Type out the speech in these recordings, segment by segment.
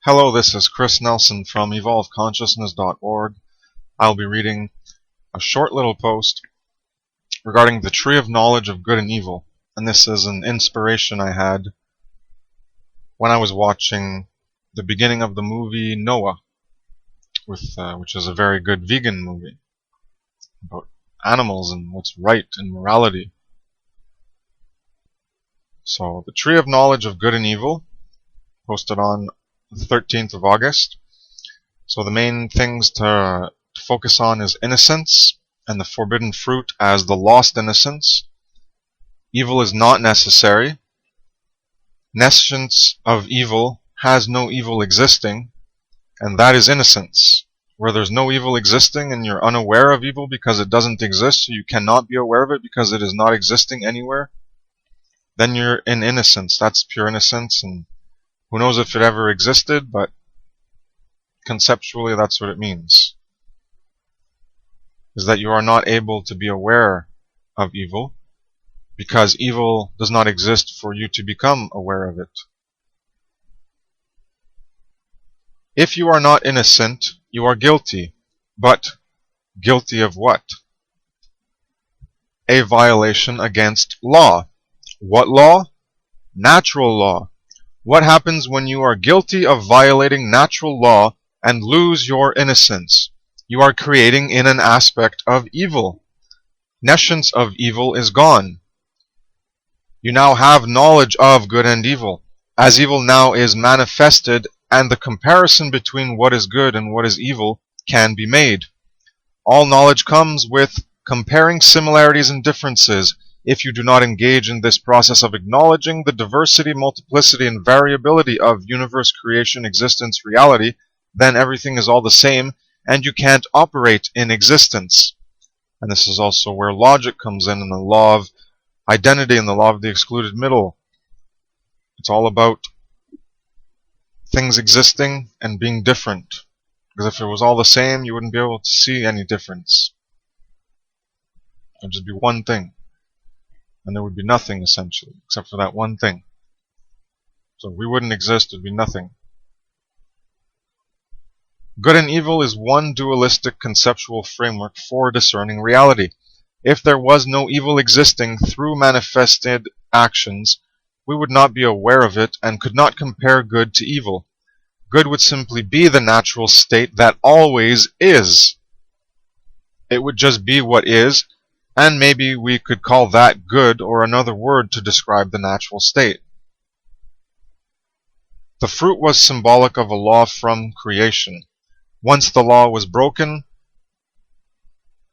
Hello, this is Kris Nelson from evolveconsciousness.org. I'll be reading a short little post regarding the tree of knowledge of good and evil. And this is an inspiration I had when I was watching the beginning of the movie Noah, which is a very good vegan movie about animals and what's right and morality. So, the tree of knowledge of good and evil, posted on the 13th of August. So the main things to focus on is innocence and the forbidden fruit as the lost innocence. Evil is not necessary. Nescience of evil has no evil existing, and that is innocence. Where there's no evil existing and you're unaware of evil because it doesn't exist, so you cannot be aware of it because it is not existing anywhere, then you're in innocence. That's pure innocence, and who knows if it ever existed, but conceptually that's what it means. Is that you are not able to be aware of evil because evil does not exist for you to become aware of it. If you are not innocent, you are guilty. But guilty of what? A violation against law. What law? Natural law. What happens when you are guilty of violating natural law and lose your innocence? You are creating in an aspect of evil. Nescience of evil is gone. You now have knowledge of good and evil, as evil now is manifested, and the comparison between what is good and what is evil can be made. All knowledge comes with comparing similarities and differences. If you do not engage in this process of acknowledging the diversity, multiplicity, and variability of universe, creation, existence, reality, then everything is all the same, and you can't operate in existence. And this is also where logic comes in the law of identity and the law of the excluded middle. It's all about things existing and being different. Because if it was all the same, you wouldn't be able to see any difference. It would just be one thing. And there would be nothing, essentially, except for that one thing. So if we wouldn't exist, there'd be nothing. Good and evil is one dualistic conceptual framework for discerning reality. If there was no evil existing through manifested actions, we would not be aware of it and could not compare good to evil. Good would simply be the natural state that always is. It would just be what is, and maybe we could call that good or another word to describe the natural state. The fruit was symbolic of a law from creation. Once the law was broken,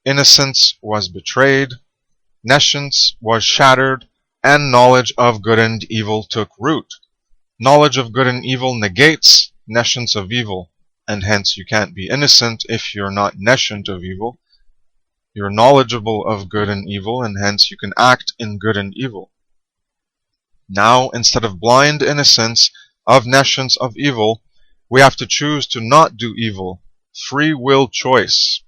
innocence was betrayed, nescience was shattered, and knowledge of good and evil took root. Knowledge of good and evil negates nescience of evil, and hence you can't be innocent if you're not nescient of evil. You're knowledgeable of good and evil, and hence you can act in good and evil. Now, instead of blind innocence of nescience of evil, we have to choose to not do evil. Free will choice.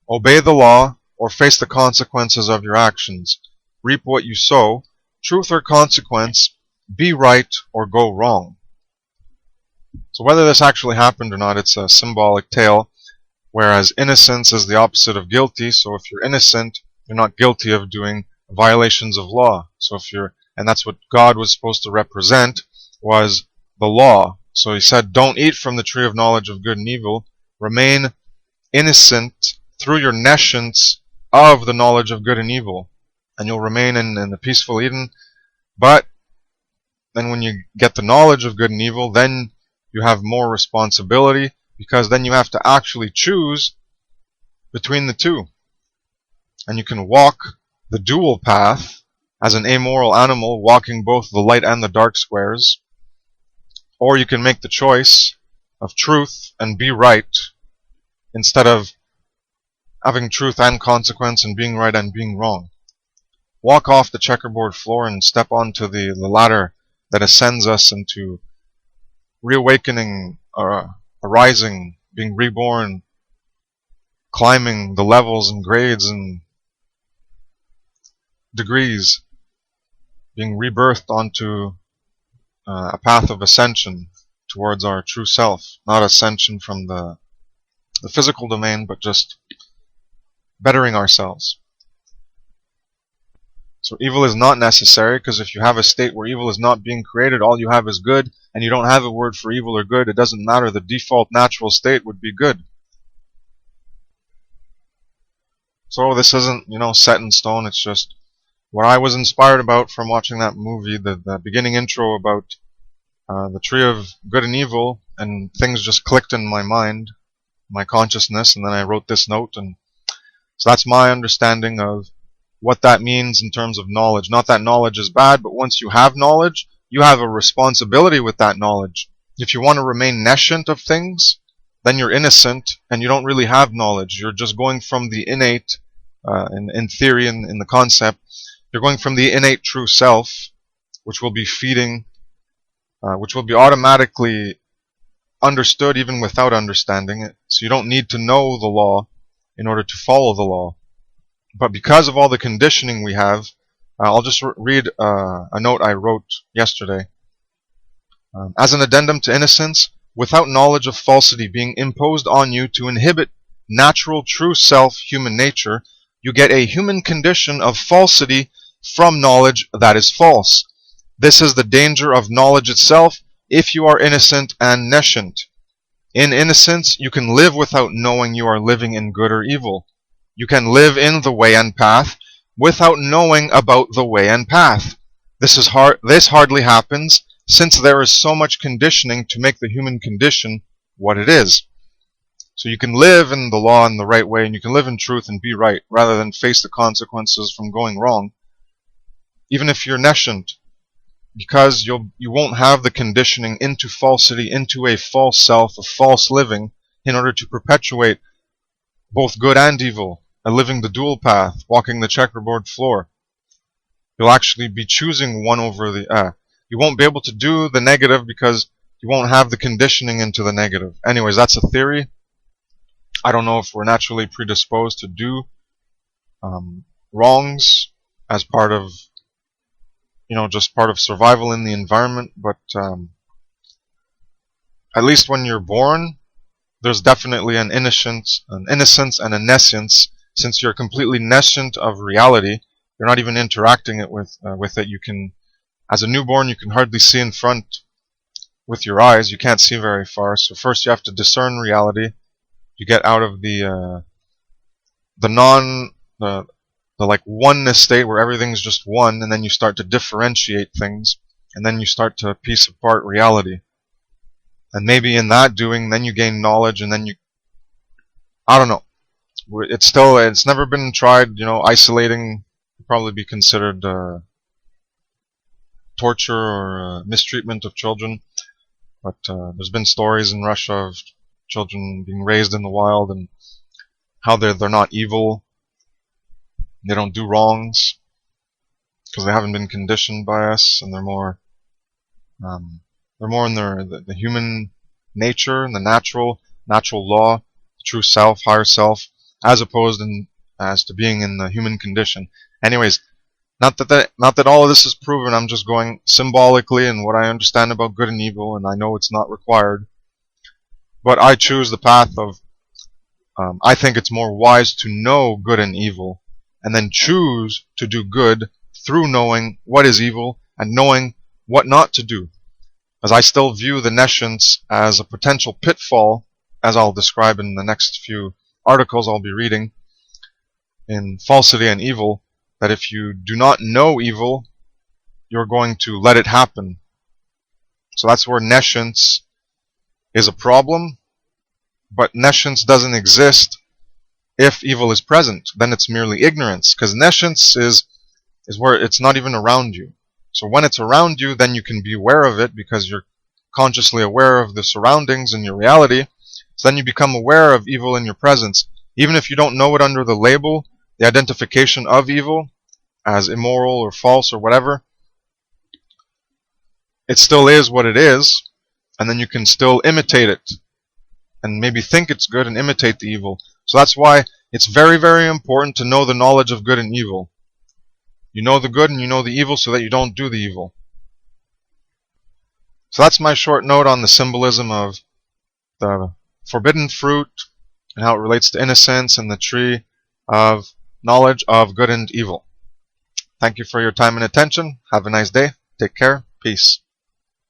Obey the law, or face the consequences of your actions. Reap what you sow. Truth or consequence. Be right or go wrong. So whether this actually happened or not, it's a symbolic tale. Whereas innocence is the opposite of guilty, so if you're innocent, you're not guilty of doing violations of law. So if you're, and that's what God was supposed to represent, was the law. So he said, don't eat from the tree of knowledge of good and evil. Remain innocent through your nescience of the knowledge of good and evil. And you'll remain in the peaceful Eden. But then when you get the knowledge of good and evil, then you have more responsibility, because then you have to actually choose between the two. And you can walk the dual path as an amoral animal, walking both the light and the dark squares. Or you can make the choice of truth and be right, instead of having truth and consequence and being right and being wrong. Walk off the checkerboard floor and step onto the ladder that ascends us into reawakening, arising, being reborn, climbing the levels and grades and degrees, being rebirthed onto a path of ascension, towards our true self, not ascension from the physical domain, but just bettering ourselves. So evil is not necessary, because if you have a state where evil is not being created, all you have is good, and you don't have a word for evil or good, it doesn't matter. The default natural state would be good. So this isn't, set in stone. It's just what I was inspired about from watching that movie, the beginning intro about the tree of good and evil, and things just clicked in my mind, my consciousness, and then I wrote this note, and so that's my understanding of what that means in terms of knowledge. Not that knowledge is bad, but once you have knowledge, you have a responsibility with that knowledge. If you want to remain nescient of things, then you're innocent and you don't really have knowledge. You're just going from the innate, in theory, in the concept, you're going from the innate true self, which will be feeding, which will be automatically understood even without understanding it. So you don't need to know the law in order to follow the law. But because of all the conditioning we have, I'll just read a note I wrote yesterday. As an addendum to innocence, without knowledge of falsity being imposed on you to inhibit natural true self human nature, you get a human condition of falsity from knowledge that is false. This is the danger of knowledge itself if you are innocent and nescient. In innocence, you can live without knowing you are living in good or evil. You can live in the way and path without knowing about the way and path. This hardly happens, since there is so much conditioning to make the human condition what it is. So you can live in the law in the right way, and you can live in truth and be right, rather than face the consequences from going wrong, even if you're nescient, because you won't have the conditioning into falsity, into a false self, a false living, in order to perpetuate both good and evil, living the dual path, walking the checkerboard floor. You'll actually be choosing one over the you won't be able to do the negative because you won't have the conditioning into the negative. Anyways, that's a theory. I don't know if we're naturally predisposed to do wrongs as part of, just part of survival in the environment, but at least when you're born, there's definitely an innocence and a nescience. Since you're completely nescient of reality, you're not even interacting with it. You can, as a newborn, you can hardly see in front with your eyes. You can't see very far. So first you have to discern reality. You get out of the like oneness state where everything's just one, and then you start to differentiate things, and then you start to piece apart reality. And maybe in that doing, then you gain knowledge, and then I don't know. It's never been tried. Isolating would probably be considered torture or mistreatment of children. But there's been stories in Russia of children being raised in the wild and how they're not evil. They don't do wrongs because they haven't been conditioned by us, and they're more in the human nature and the natural law, the true self, higher self, as opposed as to being in the human condition. Anyways, not that all of this is proven. I'm just going symbolically and what I understand about good and evil, and I know it's not required. But I choose the path of I think it's more wise to know good and evil, and then choose to do good through knowing what is evil and knowing what not to do. As I still view the nescience as a potential pitfall, as I'll describe in the next few articles I'll be reading in Falsity and Evil, that if you do not know evil, you're going to let it happen. So that's where nescience is a problem, but nescience doesn't exist if evil is present. Then it's merely ignorance, because nescience is where it's not even around you. So when it's around you, then you can be aware of it because you're consciously aware of the surroundings and your reality. So then you become aware of evil in your presence. Even if you don't know it under the label, the identification of evil as immoral or false or whatever, it still is what it is, and then you can still imitate it and maybe think it's good and imitate the evil. So that's why it's very, very important to know the knowledge of good and evil. You know the good and you know the evil so that you don't do the evil. So that's my short note on the symbolism of the forbidden fruit and how it relates to innocence and the tree of knowledge of good and evil. Thank you for your time and attention. Have a nice day. Take care. Peace.